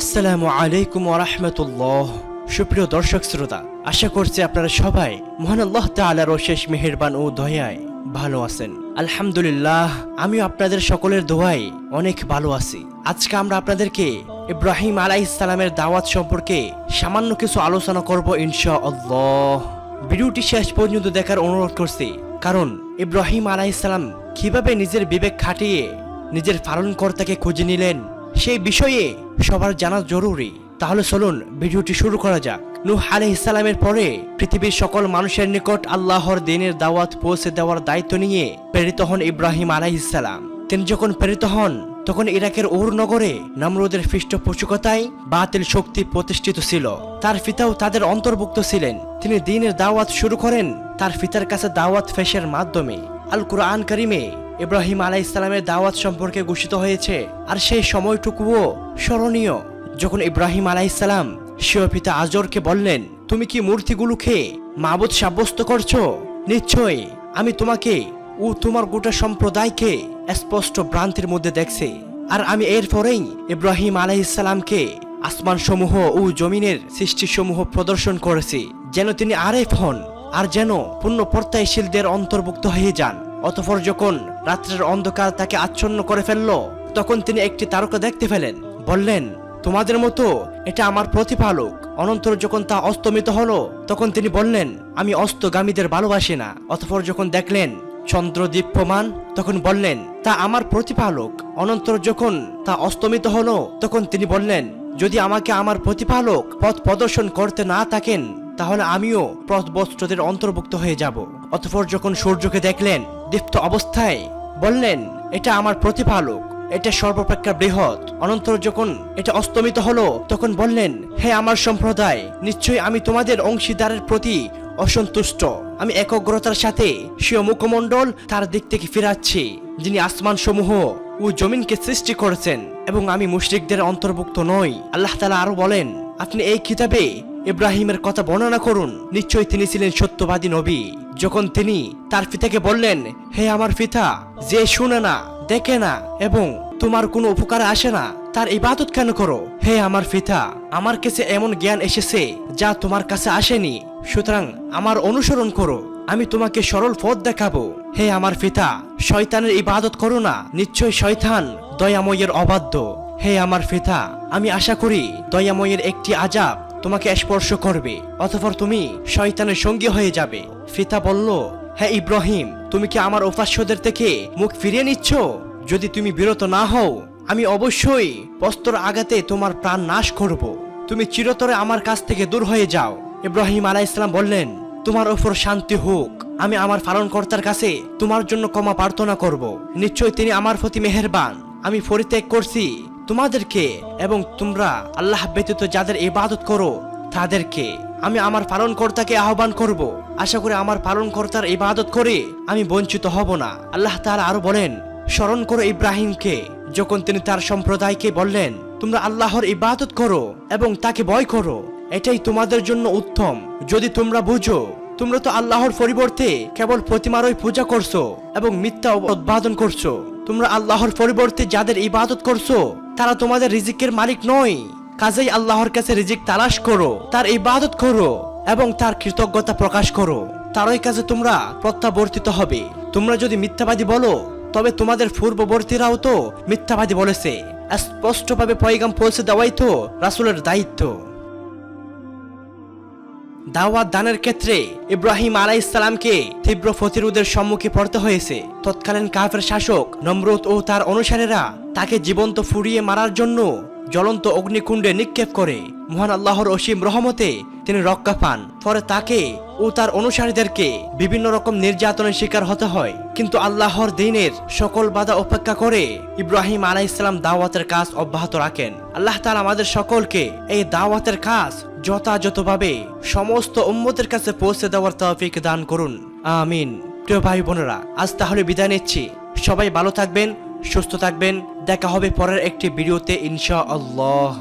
আসসালামু আলাইকুম ওয়া রাহমাতুল্লাহ। সুপ্রিয় দর্শক শ্রোতা, আশা করছি আপনারা সবাই মহান আল্লাহ তাআলার অশেষ মেহেরবান ও দয়ায় ভালো আছেন। আলহামদুলিল্লাহ, আমিও আপনাদের সকলের দোয়ায় অনেক ভালো আছি। আজকে আমরা আপনাদেরকে ইব্রাহিম আলাইহিস সালামের দাওয়াত সম্পর্কে সামান্য কিছু আলোচনা করব ইনশাআল্লাহ। ভিডিওটি শেষ পর্যন্ত দেখার অনুরোধ করছি, কারণ ইব্রাহিম আলাইহিস সালাম কিভাবে নিজের বিবেক খাটিয়ে নিজের পালনকর্তাকে খুঁজে নিলেন সেই বিষয়ে সবার জানা জরুরি। তাহলে চলুন ভিডিওটি শুরু করা যাক। নূহ আলাইহিস সালামের পরে পৃথিবীর সকল মানুষের নিকট আল্লাহর দ্বীনের দাওয়াত পৌঁছে দেওয়ার দায়িত্ব নিয়ে প্রেরিত হন ইব্রাহিম আলাইহিস সালাম। তিনি যখন প্রেরিত হন তখন ইরাকের উর নগরে নমরুদের পৃষ্ঠপোষকতায় বাতিল শক্তি প্রতিষ্ঠিত ছিল। তার পিতাও তাদের অন্তর্ভুক্ত ছিলেন। তিনি দ্বীনের দাওয়াত শুরু করেন তার পিতার কাছে দাওয়াত পেশের মাধ্যমে। আল কুরআন কারিমে ইব্রাহিম আলাইহিস সালামের দাওয়াত সম্পর্কে ঘোষিত হয়েছে, আর সেই সময়টুকুও স্মরণীয় যখন ইব্রাহিম আলাইহিস সালাম স্বীয় পিতা আজরকে বললেন, তুমি কি মূর্তিগুলোকে মাবুদ সাব্যস্ত করছো? নিশ্চয়ই আমি তোমাকে ও তোমার গোটা সম্প্রদায়কে স্পষ্ট ভ্রান্তির মধ্যে দেখছি। আর আমি এরপরেই ইব্রাহিম আলাইহিস সালামকে আসমান সমূহ ও জমিনের সৃষ্টিসমূহ প্রদর্শন করেছি, যেন তিনি আরেফ হন আর যেন পূর্ণ প্রত্যাশীলদের অন্তর্ভুক্ত হয়ে যান। অতঃপর যখন রাত্রের অন্ধকার তাকে আচ্ছন্ন করে ফেলল, তখন তিনি একটি তারকা দেখতে পেলেন। বললেন, তোমাদের মতো এটা আমার প্রতিপালক। অনন্তর যখন তা অস্তমিত হলো, তখন তিনি বললেন, আমি অস্তগামীদের ভালোবাসি না। অতঃপর যখন দেখলেন চন্দ্র দীপ্যমান, তখন বললেন, তা আমার প্রতিপালক। অনন্তর যখন তা অস্তমিত হলো, তখন তিনি বললেন, যদি আমাকে আমার প্রতিপালক পথ প্রদর্শন করতে না থাকেন, তাহলে আমিও পথভ্রষ্টদের অন্তর্ভুক্ত হয়ে যাব। অতঃপর যখন সূর্যকে দেখলেন দীপ্ত অবস্থায়, বললেন, এটা আমার প্রতিপালক, এটা সর্বাপেক্ষা বৃহৎ। অনন্তর যখন এটা অস্তমিত হলো, তখন বললেন, হে আমার সম্প্রদায়, নিশ্চয়ই আমি তোমাদের অংশীদারের প্রতি অসন্তুষ্ট। আমি একগ্রতার সাথে স্বীয় মুখমণ্ডল তার দিক থেকে ফিরাচ্ছি, যিনি আসমান সমূহ ও জমিনকে সৃষ্টি করেছেন, এবং আমি মুশরিকদের অন্তর্ভুক্ত নই। আল্লাহ তাআলা আরো বলেন, আপনি এই কিতাবে ইব্রাহিমের কথা বর্ণনা করুন, নিশ্চয়ই তিনি ছিলেন সত্যবাদী নবী। যখন তিনি তার পিতাকে বললেন, হে আমার পিতা, যে শুনে না, দেখে না এবং তোমার কোনো উপকারে আসে না, তার ইবাদত কেন করো? হে আমার পিতা, আমার কাছে এমন জ্ঞান এসেছে যা তোমার কাছে আসেনি, সুতরাং আমার অনুসরণ করো, আমি তোমাকে সরল পথ দেখাবো। হে আমার পিতা, শয়তানের ইবাদত করো না, নিশ্চয় শয়তান দয়াময়ের অবাধ্য। হে আমার পিতা, আমি আশা করি দয়াময়ের একটি আযাব তোমাকে স্পর্শ করবে, অতঃপর তুমি শয়তানের সঙ্গী হয়ে যাবে। পিতা বলল, হে ইব্রাহিম, তুমি কি আমার উপাস্যদের থেকে মুখ ফিরিয়ে নিচ্ছ? যদি তুমি বিরত না হও, আমি অবশ্যই প্রস্তর আঘাতে তোমার প্রাণ নাশ করব। তুমি চিরতরে আমার কাছ থেকে দূর হয়ে যাও। ইব্রাহিম আলাইহিস সালাম বললেন, তোমার উপর শান্তি হোক, আমি আমার পালনকর্তার কাছে তোমার জন্য ক্ষমা প্রার্থনা করব। নিশ্চয় তিনি আমার প্রতি মেহেরবান। আমি পরিত্যাগ করছি তোমাদেরকে এবং তোমরা আল্লাহ ব্যতীত যাদের ইবাদত করো তাদেরকে। আমি আমার পালনকর্তাকে আহ্বান করব, আশা করি আমার পালনকর্তার ইবাদত করে আমি বঞ্চিত হব না। আল্লাহ তাআলা আরো বলেন, স্মরণ করো ইব্রাহিমকে, যখন তিনি তার সম্প্রদায়কে বললেন, তোমরা আল্লাহর ইবাদত করো এবং তাকে ভয় করো, এটাই তোমাদের জন্য উত্তম। যদি তোমরা বুঝো, তোমরা তো আল্লাহর পরিবর্তে কেবল প্রতিমারই পূজা করছো এবং মিথ্যা উদ্বোধন করছো। তোমরা আল্লাহর পরিবর্তে যাদের ইবাদত করছো তারা তোমাদের রিজিকের মালিক নয়। কাজেই আল্লাহর কাছে রিজিক তালাশ করো, তার ইবাদত করো এবং তার কৃতজ্ঞতা প্রকাশ করো, তারই কাছে তোমরা প্রত্যাবর্তিত হবে। তোমরা যদি মিথ্যাবাদী বলো, তবে তোমাদের পূর্ববর্তীরাও তো মিথ্যাবাদী বলেছে। স্পষ্টভাবে পয়গাম পৌঁছে দেওয়াই তো রাসূলের দায়িত্ব। দাওয়াত দানের ক্ষেত্রে ইব্রাহিম আলাইহিস সালামকে তীব্র প্রতিরোধের সম্মুখে পড়তে হয়েছে। তৎকালীন কাফের শাসক নমরুদ ও তার অনুসারীরা তাকে জীবন্ত পুড়িয়ে মারার জন্য জ্বলন্ত অগ্নিকুণ্ডে নিক্ষেপ করে। মহান আল্লাহর অসীম রহমতে তিনি রক্ষা পান। পরে তাকে ও তার অনুসারীদেরকে বিভিন্ন রকম নির্যাতনের শিকার হতে হয়, কিন্তু আল্লাহর দ্বীনের সকল বাধা উপেক্ষা করে ইব্রাহিম আলাইহিস সালাম দাওয়াতের কাজ অব্যাহত রাখেন। আল্লাহ তাআলা আমাদের সকলকে এই দাওয়াতের কাজ যথাযথভাবে সমস্ত উম্মতের কাছে পৌঁছে দেওয়ার তৌফিক দান করুন, আমিন। প্রিয় ভাই বোনেরা, আজ তাহলে বিদায় নিচ্ছি। সবাই ভালো থাকবেন, সুস্থ থাকবেন। দেখা হবে পরের একটি ভিডিওতে ইনশাআল্লাহ।